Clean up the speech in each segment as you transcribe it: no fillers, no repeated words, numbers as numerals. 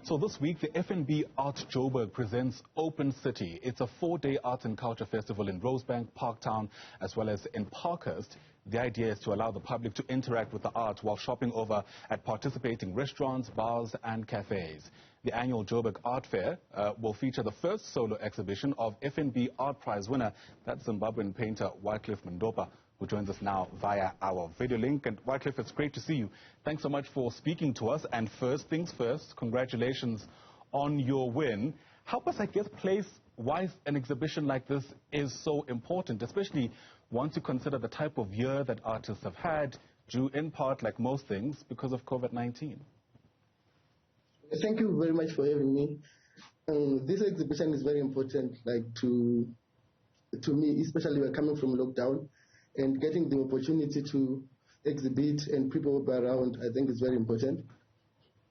So this week, the FNB Art Joburg presents Open City. It's a 4-day arts and culture festival in Rosebank, Parktown, as well as in Parkhurst. The idea is to allow the public to interact with the art while shopping over at participating restaurants, bars and cafes. The annual Joburg Art Fair will feature the first solo exhibition of FNB Art Prize winner, that's Zimbabwean painter Wyclffe Mondupa, who joins us now via our video link. And Wycliffe, it's great to see you. Thanks so much for speaking to us. And first things first, congratulations on your win. Help us, I guess, place why an exhibition like this is so important, especially once you consider the type of year that artists have had, due in part, like most things, because of COVID-19. Thank you very much for having me. This exhibition is very important, like to me, especially we're coming from lockdown, and getting the opportunity to exhibit and people around, I think is very important.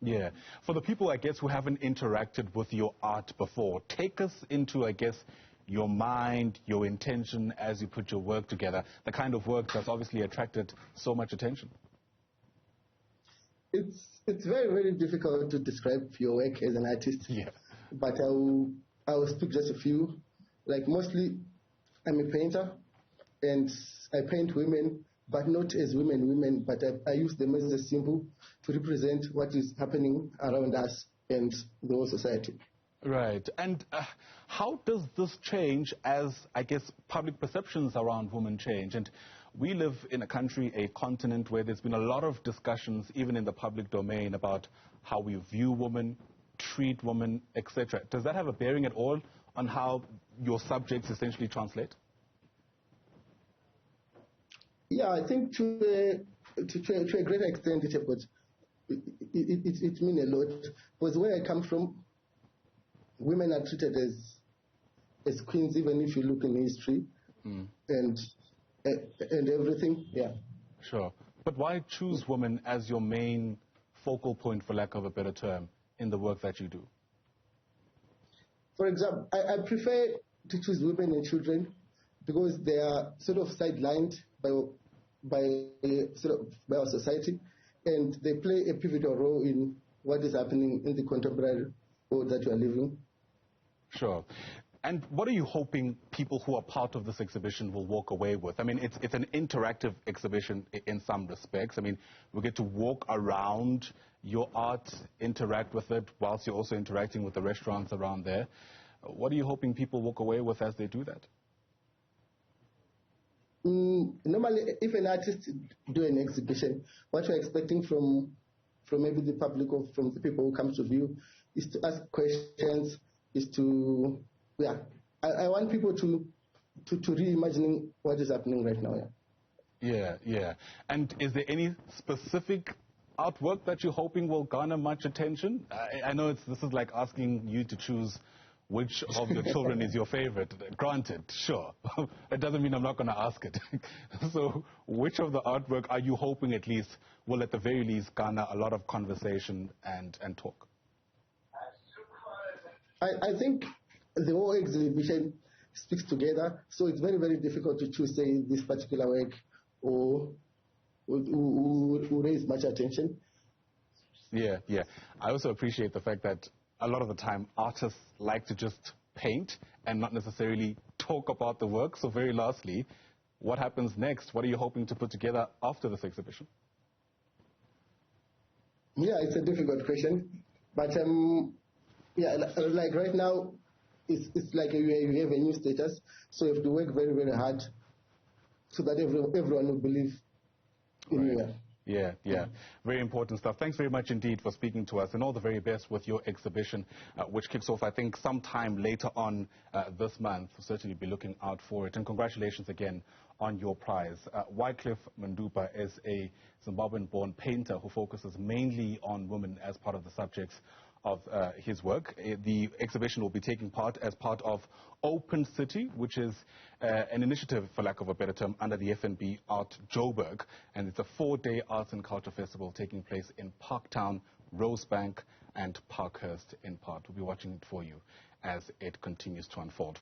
Yeah. For the people, I guess, who haven't interacted with your art before, take us into, I guess, your mind, your intention as you put your work together, the kind of work that's obviously attracted so much attention. It's very, very difficult to describe your work as an artist. Yeah. But I will speak just a few. Like mostly, I'm a painter, and I paint women, but not as women, but I use them as a symbol to represent what is happening around us and the whole society. Right. And how does this change as, I guess, public perceptions around women change? And we live in a country, a continent, where there's been a lot of discussions, even in the public domain, about how we view women, treat women, etc. Does that have a bearing at all on how your subjects essentially translate? Yeah, I think to a great extent it means a lot. Because where I come from, women are treated as queens, even if you look in history and everything. Yeah. Sure. But why choose women as your main focal point, for lack of a better term, in the work that you do? For example, I prefer to choose women and children because they are sort of sidelined by our society, and they play a pivotal role in what is happening in the contemporary world that we are living. Sure. And what are you hoping people who are part of this exhibition will walk away with? I mean, it's an interactive exhibition in some respects. I mean, we get to walk around your art, interact with it, whilst you're also interacting with the restaurants around there. What are you hoping people walk away with as they do that? Normally, if an artist do an exhibition, what we're expecting from maybe the public or from the people who come to view is to ask questions, is to, yeah, I want people to reimagining what is happening right now. Yeah. And is there any specific artwork that you're hoping will garner much attention? I know this is like asking you to choose which of your children is your favorite. Granted, sure. It doesn't mean I'm not going to ask it. So which of the artwork are you hoping at least will at the very least garner a lot of conversation and talk? I think the whole exhibition speaks together, so it's very, very difficult to choose, say, this particular work or who raise much attention. Yeah. I also appreciate the fact that a lot of the time artists like to just paint and not necessarily talk about the work. So very lastly, what happens next? What are you hoping to put together after this exhibition? Yeah, it's a difficult question. But yeah, like right now, it's like you have a new status. So you have to work very, very hard so that everyone will believe in you. Yeah. Very important stuff. Thanks very much indeed for speaking to us, and all the very best with your exhibition, which kicks off, I think, sometime later on this month. We'll certainly be looking out for it. And congratulations again on your prize. Wyclffe Mondupa is a Zimbabwean-born painter who focuses mainly on women as part of the subjects of his work. The exhibition will be taking part as part of Open City, which is an initiative, for lack of a better term, under the FNB Art Joburg. And it's a 4-day arts and culture festival taking place in Parktown, Rosebank and Parkhurst in part. We'll be watching it for you as it continues to unfold.